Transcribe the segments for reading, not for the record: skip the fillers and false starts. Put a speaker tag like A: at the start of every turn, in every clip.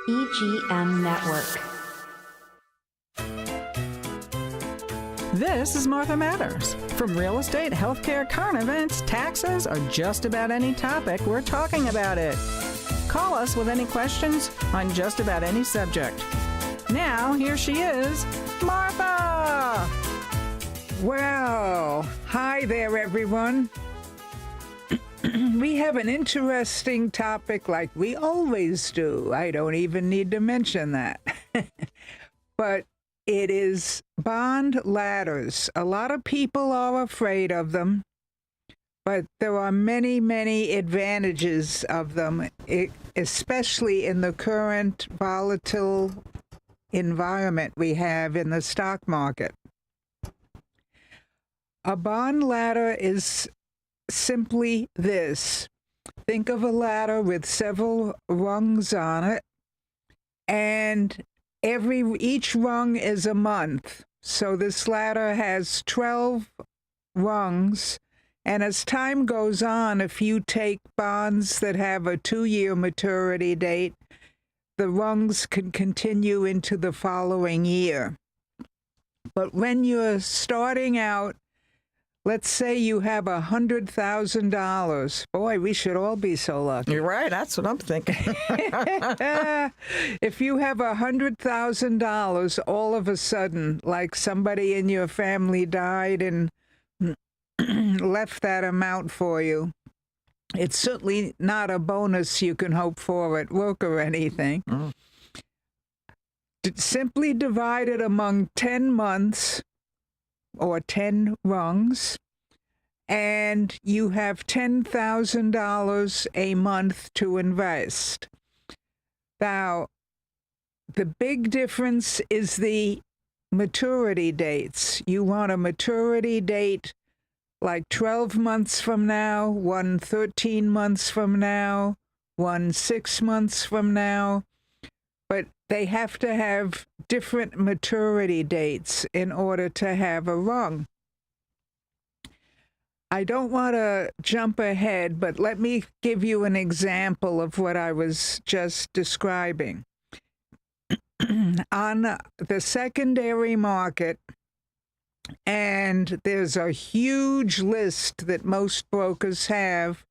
A: EGM Network.
B: This is Martha Matters. From real estate, healthcare, current events, taxes, or just about any topic, we're talking about it. Call us with any questions on just about any subject. Now, here she is, Martha!
C: Well, hi there, everyone. We have an interesting topic like we always do. I don't even need to mention that. But it is bond ladders. A lot of people are afraid of them, but there are many, many advantages of them, especially in the current volatile environment we have in the stock market. A bond ladder is simply this. Think of a ladder with several rungs on it, and each rung is a month. So this ladder has 12 rungs, and as time goes on, if you take bonds that have a 2-year maturity date, the rungs can continue into the following year. But when you're starting out, let's say you have $100,000. Boy, we should all be so lucky.
B: You're right. That's what I'm thinking.
C: If you have $100,000, all of a sudden, like somebody in your family died and left that amount for you, it's certainly not a bonus you can hope for at work or anything. Simply divide it among 10 months or 10 rungs, and you have $10,000 a month to invest. Now, the big difference is the maturity dates. You want a maturity date like 12 months from now, one 13 months from now, one 6 months from now, but they have to have different maturity dates in order to have a rung. I don't want to jump ahead, but let me give you an example of what I was just describing. On the secondary market, and there's a huge list that most brokers have,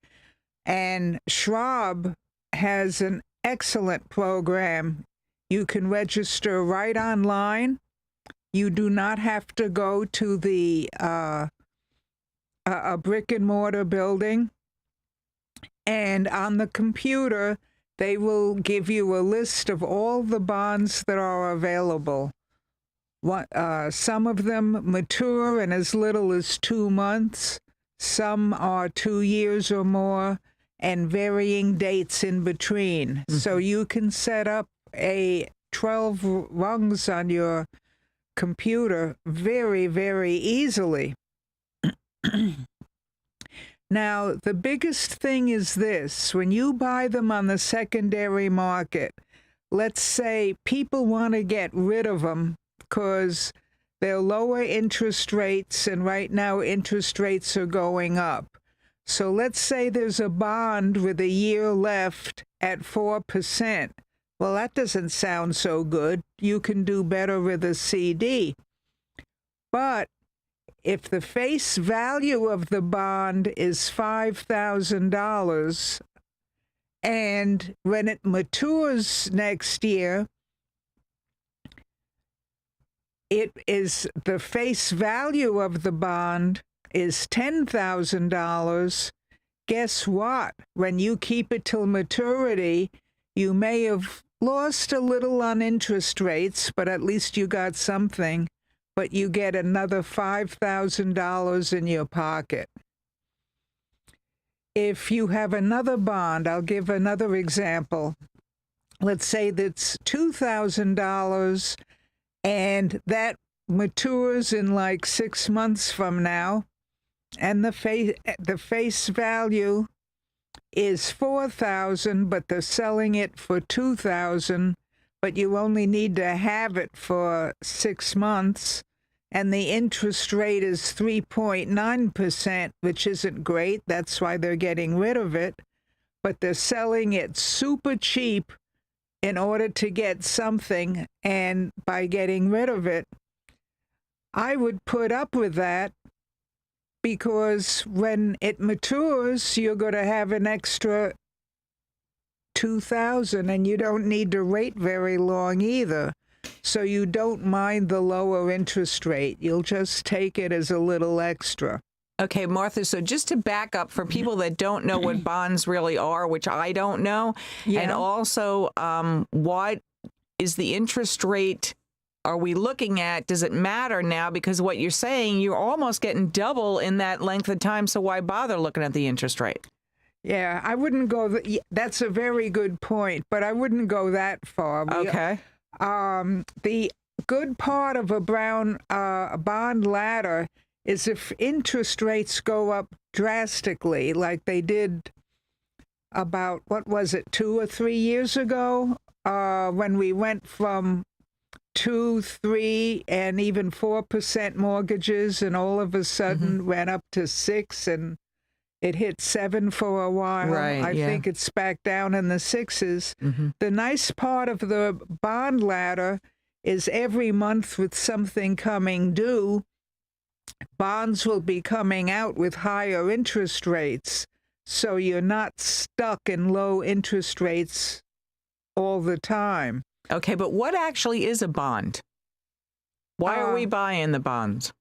C: and Schwab has an excellent program. You can register right online. You do not have to go to the a brick and mortar building. And on the computer, they will give you a list of all the bonds that are available. Some of them mature in as little as 2 months. Some are 2 years or more, and varying dates in between. Mm-hmm. So you can set up a 12 rungs on your computer very, very easily. Now, the biggest thing is this. When you buy them on the secondary market, let's say people want to get rid of them because they're lower interest rates, and right now interest rates are going up. So let's say there's a bond with a year left at 4%. Well, that doesn't sound so good. You can do better with a CD. But if the face value of the bond is $5,000, and when it matures next year, the face value of the bond is $10,000. Guess what? When you keep it till maturity, you may have lost a little on interest rates, but at least you got something. But you get another $5,000 in your pocket. If you have another bond, I'll give another example. Let's say that's $2,000, and that matures in like 6 months from now, and the face value is $4,000, but they're selling it for $2,000, but you only need to have it for 6 months. And the interest rate is 3.9%, which isn't great. That's why they're getting rid of it. But they're selling it super cheap in order to get something, and by getting rid of it, I would put up with that, because when it matures, you're going to have an extra 2,000, and you don't need to wait very long either. So you don't mind the lower interest rate. You'll just take it as a little extra.
B: Okay, Martha, so just to back up for people that don't know what bonds really are, which I don't know, and also what is the interest rate are we looking at? Does it matter now? Because what you're saying, you're almost getting double in that length of time, so why bother looking at the interest rate?
C: Yeah, I wouldn't go, that's a very good point, but I wouldn't go that far.
B: Okay.
C: The good part of a bond ladder is if interest rates go up drastically, like they did about, 2 or 3 years ago, when we went from 2, 3, and even 4% mortgages, and all of a sudden went up to 6, and it hit 7 for a while.
B: Right,
C: I think it's back down in the 6s. The nice part of the bond ladder is every month with something coming due, bonds will be coming out with higher interest rates, so you're not stuck in low interest rates all the time.
B: Okay, but what actually is a bond? Why are we buying the bonds?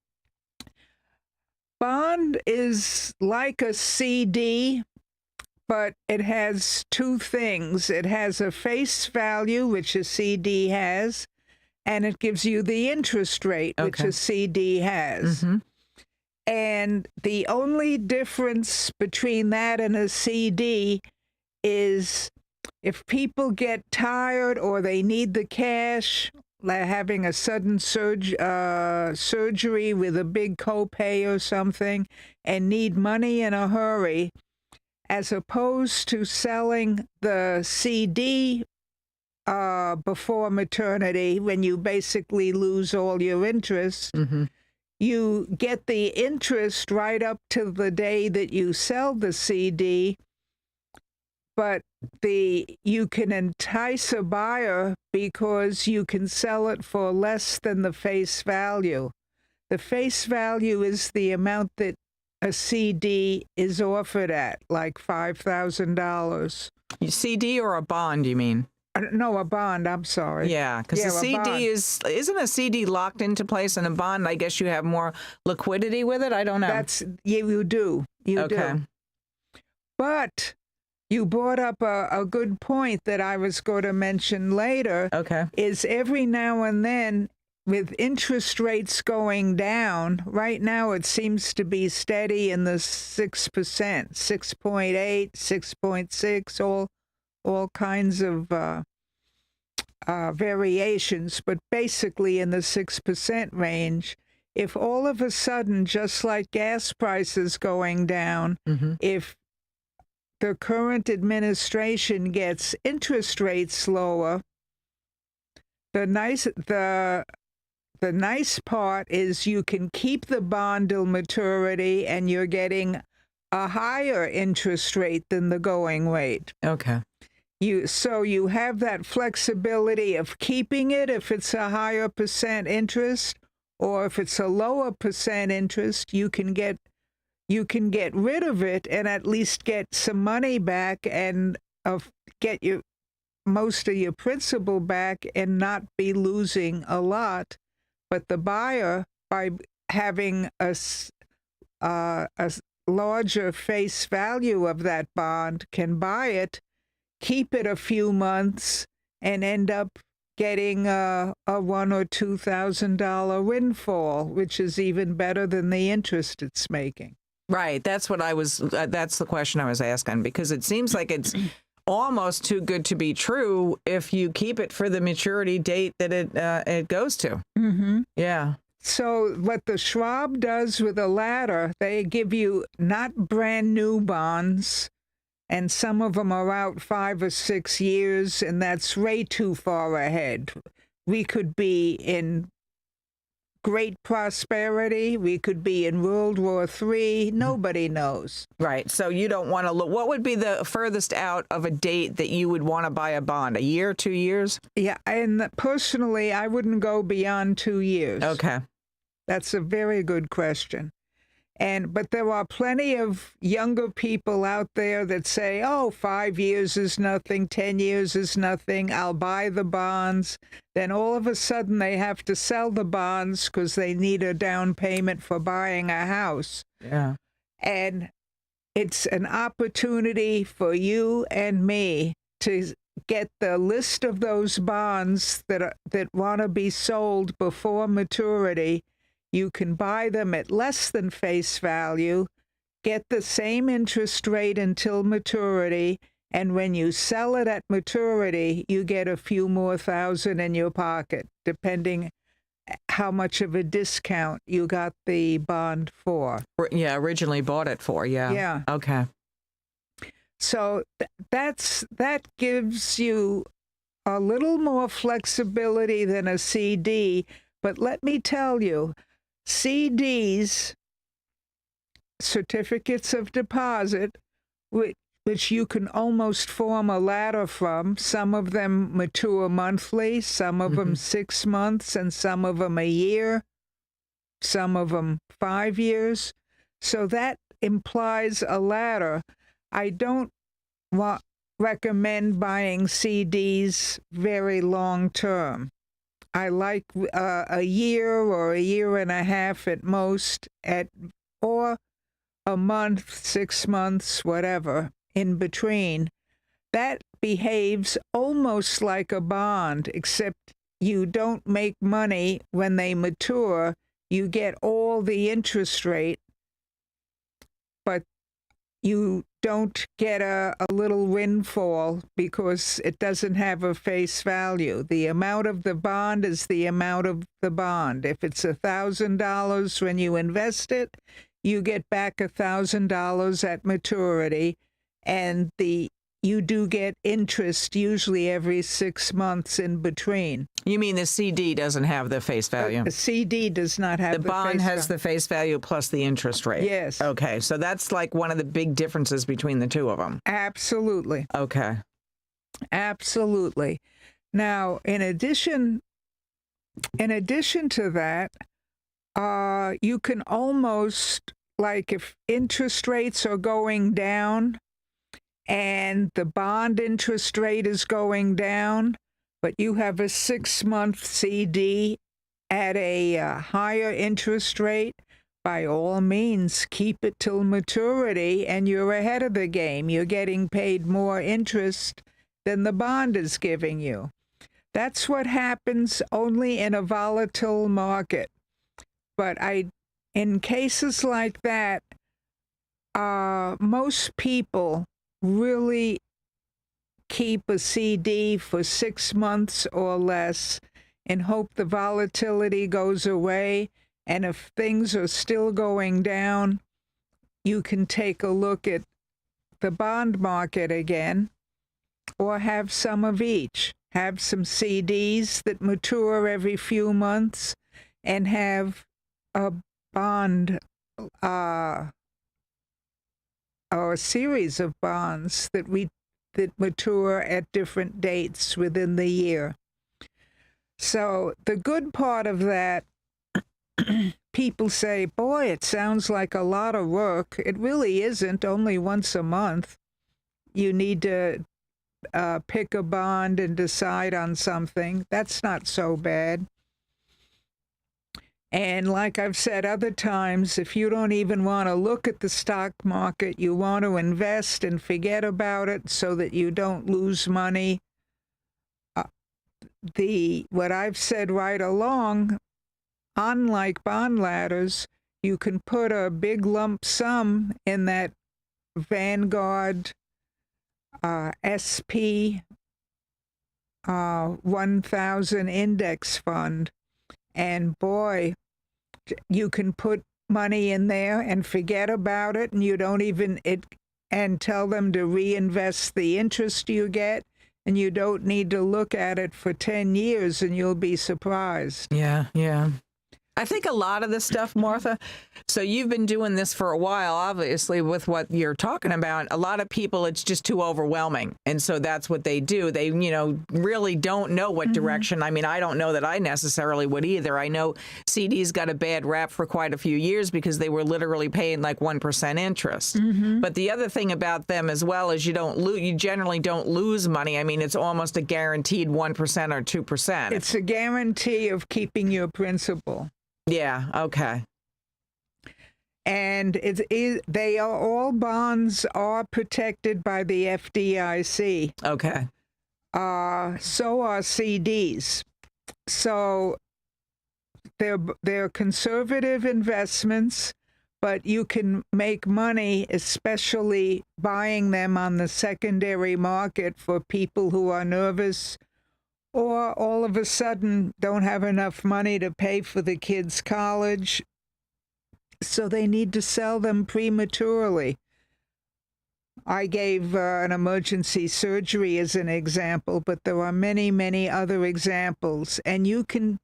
C: Bond is like a CD, but it has two things. It has a face value, which a CD has, and it gives you the interest rate, which a CD has. And the only difference between that and a CD is if people get tired or they need the cash, like having a sudden surgery with a big copay or something, and need money in a hurry, as opposed to selling the CD before maternity, when you basically lose all your interest. You get the interest right up to the day that you sell the CD, but you can entice a buyer because you can sell it for less than the face value. The face value is the amount that a CD is offered at, like $5,000.
B: CD or a bond, you mean?
C: No, a bond, I'm sorry.
B: Yeah, because the CD isn't a CD locked into place, and a bond, I guess you have more liquidity with it? I don't know.
C: You do. You do. But you brought up a good point that I was going to mention later. Is every now and then, with interest rates going down, right now it seems to be steady in the 6%, 6.8, 6.6, all kinds of variations, but basically in the 6% range. If all of a sudden, just like gas prices going down, if the current administration gets interest rates lower, the nice part is you can keep the bond till maturity, and you're getting a higher interest rate than the going rate. So you have that flexibility of keeping it if it's a higher percent interest, or if it's a lower percent interest, you can get rid of it and at least get some money back, and get most of your principal back and not be losing a lot. But the buyer, by having a larger face value of that bond, can buy it, keep it a few months, and end up getting a $1,000 or $2,000 windfall, which is even better than the interest it's making.
B: Right. That's what that's the question I was asking, because it seems like it's almost too good to be true if you keep it for the maturity date that it goes to. Yeah.
C: So what the Schwab does with a ladder, they give you not brand new bonds, and some of them are out 5 or 6 years, and that's way too far ahead. We could be in great prosperity. We could be in World War III. Nobody knows.
B: Right. So you don't want to look. What would be the furthest out of a date that you would want to buy a bond? A year, 2 years?
C: Yeah, and personally, I wouldn't go beyond 2 years.
B: Okay.
C: That's a very good question. But there are plenty of younger people out there that say, oh, 5 years is nothing, 10 years is nothing, I'll buy the bonds. Then all of a sudden they have to sell the bonds because they need a down payment for buying a house.
B: Yeah.
C: And it's an opportunity for you and me to get the list of those bonds that want to be sold before maturity. You can buy them at less than face value, get the same interest rate until maturity, and when you sell it at maturity, you get a few more thousand in your pocket, depending how much of a discount you got the bond for.
B: Yeah, originally bought it for, yeah.
C: Yeah.
B: Okay.
C: So that gives you a little more flexibility than a CD, but let me tell you, CDs, certificates of deposit, which you can almost form a ladder from. Some of them mature monthly, some of them 6 months, and some of them a year, some of them 5 years. So that implies a ladder. I don't recommend buying CDs very long term. I like a year or a year and a half at most, or a month, 6 months, whatever, in between. That behaves almost like a bond, except you don't make money when they mature. You get all the interest rate, but you don't get a little windfall because it doesn't have a face value. The amount of the bond is the amount of the bond. If it's $1,000 when you invest it, you get back $1,000 at maturity, and you do get interest usually every 6 months in between.
B: You mean the CD doesn't have the face value?
C: A CD does not have
B: the bond has the face value plus the interest rate.
C: Yes.
B: Okay, so that's like one of the big differences between the two of them.
C: Absolutely.
B: Okay.
C: Absolutely. Now, in addition to that, you can almost, like if interest rates are going down and the bond interest rate is going down, but you have a 6-month CD at a higher interest rate, by all means, keep it till maturity and you're ahead of the game. You're getting paid more interest than the bond is giving you. That's what happens only in a volatile market. But in cases like that, most people really keep a CD for 6 months or less and hope the volatility goes away. And if things are still going down, you can take a look at the bond market again, or have some of each. Have some CDs that mature every few months, and have a bond or a series of bonds that mature at different dates within the year. So the good part of that, people say, boy, it sounds like a lot of work. It really isn't. Only once a month you need to pick a bond and decide on something. That's not so bad. And like I've said other times, if you don't even want to look at the stock market, you want to invest and forget about it so that you don't lose money. What I've said right along, unlike bond ladders, you can put a big lump sum in that Vanguard SP 1000 index fund, and boy, you can put money in there and forget about it, and you don't even and tell them to reinvest the interest you get, and you don't need to look at it for 10 years, and you'll be surprised.
B: Yeah. I think a lot of this stuff, Martha, so you've been doing this for a while, obviously, with what you're talking about. A lot of people, it's just too overwhelming. And so that's what they do. They, really don't know what direction. I mean, I don't know that I necessarily would either. I know CDs got a bad rap for quite a few years because they were literally paying like 1% interest. But the other thing about them as well is you generally don't lose money. I mean, it's almost a guaranteed 1% or 2%.
C: It's a guarantee of keeping your principal.
B: Yeah, okay.
C: And all bonds are protected by the FDIC.
B: Okay.
C: So are CDs. So they're conservative investments, but you can make money, especially buying them on the secondary market for people who are nervous or all of a sudden don't have enough money to pay for the kids' college, so they need to sell them prematurely. I gave an emergency surgery as an example, but there are many, many other examples, and you can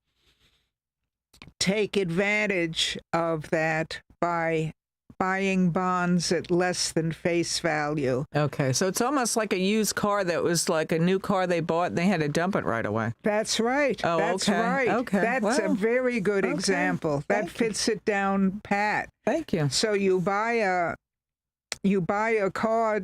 C: take advantage of that by buying bonds at less than face value.
B: Okay, so it's almost like a used car that was like a new car they bought and they had to dump it right away.
C: That's right.
B: Oh,
C: That's
B: okay.
C: right.
B: Okay.
C: That's a very good example. That fits it down pat.
B: Thank you.
C: So you buy a car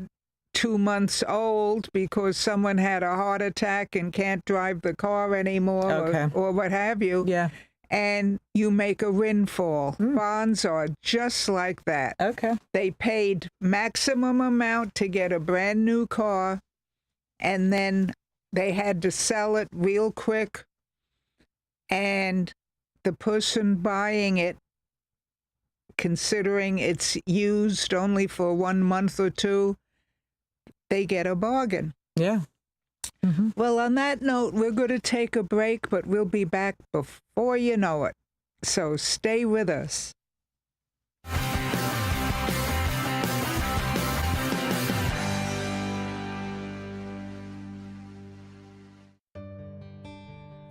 C: 2 months old because someone had a heart attack and can't drive the car anymore, or what have you.
B: Yeah.
C: And you make a windfall. Bonds are just like that.
B: Okay.
C: They paid maximum amount to get a brand new car, and then they had to sell it real quick. And the person buying it, considering it's used only for 1 month or two, they get a bargain.
B: Yeah.
C: Well, on that note, we're going to take a break, but we'll be back before you know it. So stay with us.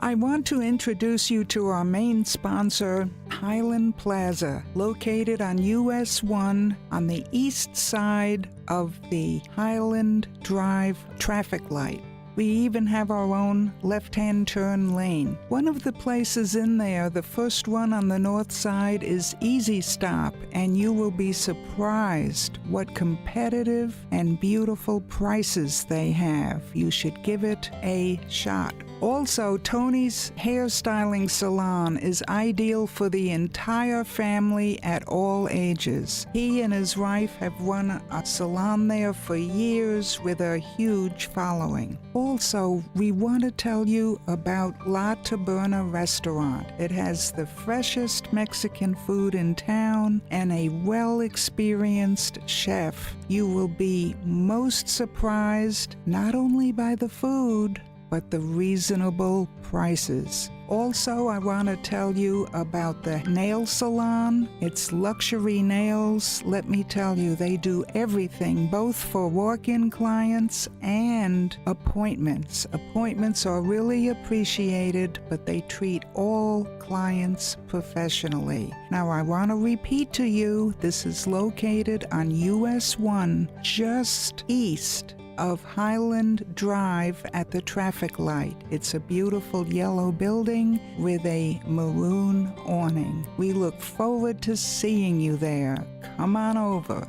C: I want to introduce you to our main sponsor, Highland Plaza, located on US 1 on the east side of the Highland Drive traffic light. We even have our own left-hand turn lane. One of the places in there, the first one on the north side, is Easy Stop, and you will be surprised what competitive and beautiful prices they have. You should give it a shot. Also, Tony's Hairstyling Salon is ideal for the entire family at all ages. He and his wife have run a salon there for years with a huge following. Also, we want to tell you about La Taberna Restaurant. It has the freshest Mexican food in town and a well-experienced chef. You will be most surprised not only by the food, but the reasonable prices. Also, I want to tell you about the nail salon. It's Luxury Nails. Let me tell you, they do everything, both for walk-in clients and appointments. Appointments are really appreciated, but they treat all clients professionally. Now, I want to repeat to you, this is located on US 1, just east of Highland Drive at the traffic light. It's a beautiful yellow building with a maroon awning. We look forward to seeing you there. Come on over.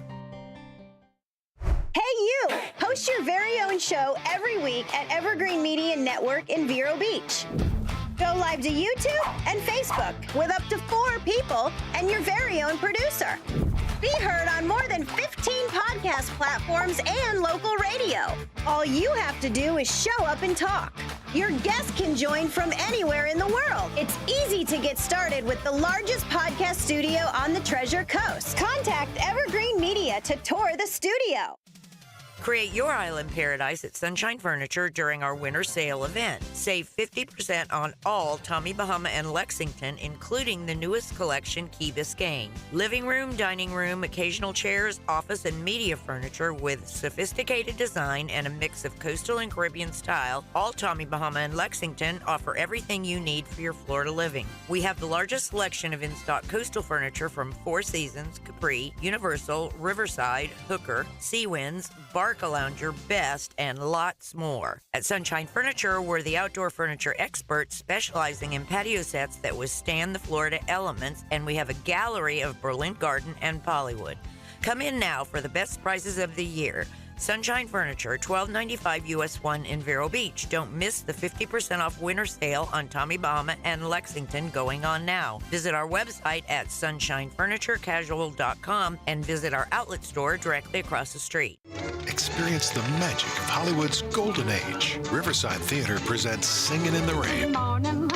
D: Hey you! Host your very own show every week at Evergreen Media Network in Vero Beach. Go live to YouTube and Facebook with up to 4 people and your very own producer. Be heard on more than 15 podcast platforms and local radio. All you have to do is show up and talk. Your guests can join from anywhere in the world. It's easy to get started with the largest podcast studio on the Treasure Coast. Contact Evergreen Media to tour the studio.
E: Create your island paradise at Sunshine Furniture during our winter sale event. Save 50% on all Tommy Bahama and Lexington, including the newest collection, Key Biscayne. Living room, dining room, occasional chairs, office, and media furniture with sophisticated design and a mix of coastal and Caribbean style. All Tommy Bahama and Lexington offer everything you need for your Florida living. We have the largest selection of in-stock coastal furniture from Four Seasons, Capri, Universal, Riverside, Hooker, Seawinds, Barcalounger, Best, and lots more. At Sunshine Furniture, we're the outdoor furniture experts specializing in patio sets that withstand the Florida elements, and we have a gallery of Berlin Garden and Bollywood. Come in now for the best prices of the year. Sunshine Furniture, $12.95 US 1 in Vero Beach. Don't miss the 50% off winter sale on Tommy Bahama and Lexington going on now. Visit our website at sunshinefurniturecasual.com and visit our outlet store directly across the street.
F: Experience the magic of Hollywood's golden age. Riverside Theater presents Singin' in the Rain.
G: Good morning.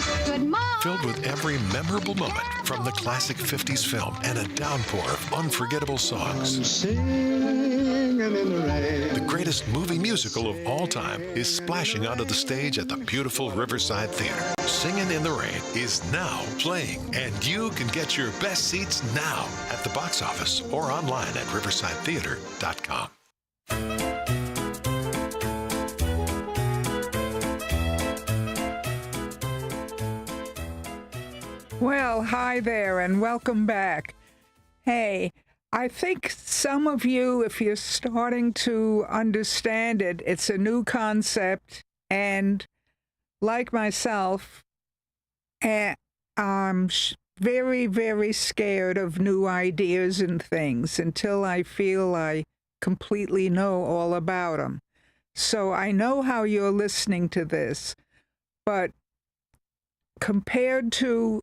F: Filled with every memorable moment from the classic 50s film and a downpour of unforgettable songs.
G: Singing in the rain.
F: The greatest movie musical of all time is splashing onto the stage at the beautiful Riverside Theater. Singin' in the Rain is now playing, and you can get your best seats now at the box office or online at riversidetheater.com.
C: Well, hi there and welcome back. Hey, I think some of you, if you're starting to understand it, it's a new concept, and like myself, I'm very, very scared of new ideas and things until I feel I completely know all about them. So I know how you're listening to this, but compared to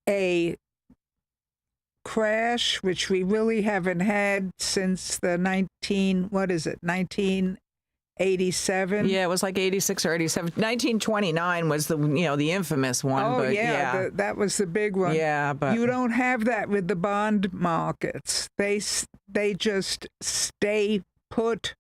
C: a crash, which we really haven't had since the 1987?
B: Yeah, it was like 86 or 87. 1929 was the infamous one.
C: Oh,
B: but
C: yeah. That was the big one.
B: Yeah, but
C: You don't have that with the bond markets. They just stay put,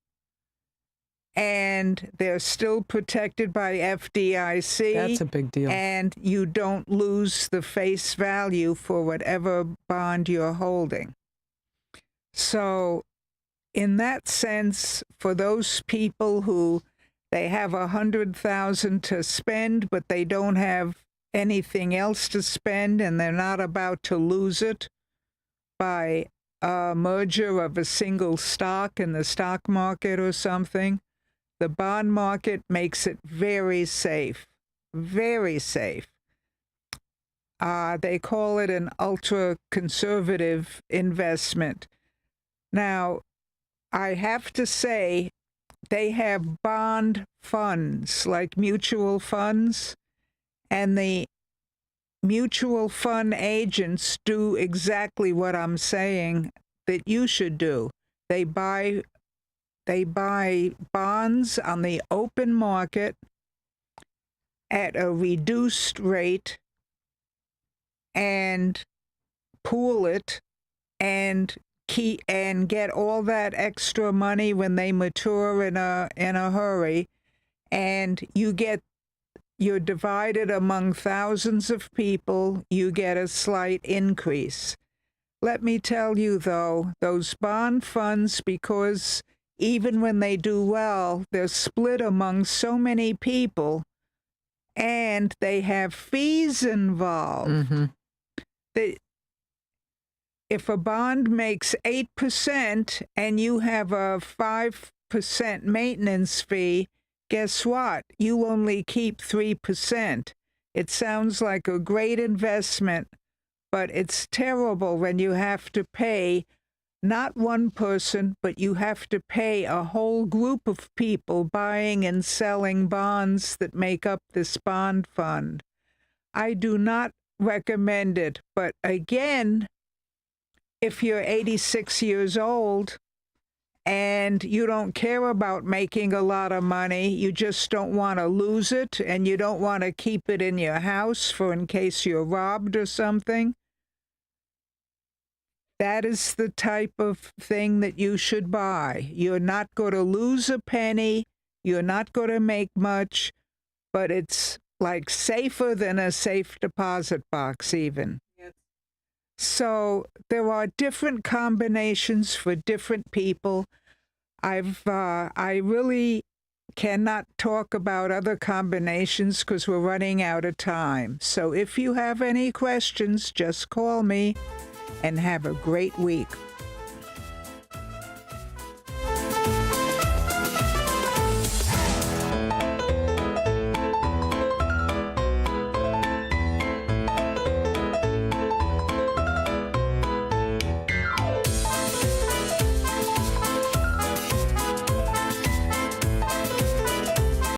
C: and they're still protected by FDIC.
B: that's a big deal.
C: And you don't lose the face value for whatever bond you're holding. So in that sense, for those people who they have $100,000 to spend, but they don't have anything else to spend, and they're not about to lose it by a merger of a single stock in the stock market or something, the bond market makes it very safe, very safe. They call it an ultra-conservative investment. Now, I have to say, they have bond funds, like mutual funds, and the mutual fund agents do exactly what I'm saying that you should do. They buy bonds on the open market at a reduced rate and pool it and get all that extra money when they mature in a hurry, and you're divided among thousands of people, you get a slight increase. Let me tell you, though, those bond funds, because even when they do well, they're split among so many people, and they have fees involved.
B: Mm-hmm.
C: If a bond makes 8% and you have a 5% maintenance fee, guess what? You only keep 3%. It sounds like a great investment, but it's terrible when you have to pay not one person, but you have to pay a whole group of people buying and selling bonds that make up this bond fund. I do not recommend it, but again, if you're 86 years old and you don't care about making a lot of money, you just don't want to lose it, and you don't want to keep it in your house for in case you're robbed or something, that is the type of thing that you should buy. You're not going to lose a penny. You're not going to make much, but it's like safer than a safe deposit box even. So there are different combinations for different people. I really cannot talk about other combinations because we're running out of time. So if you have any questions, just call me and have a great week.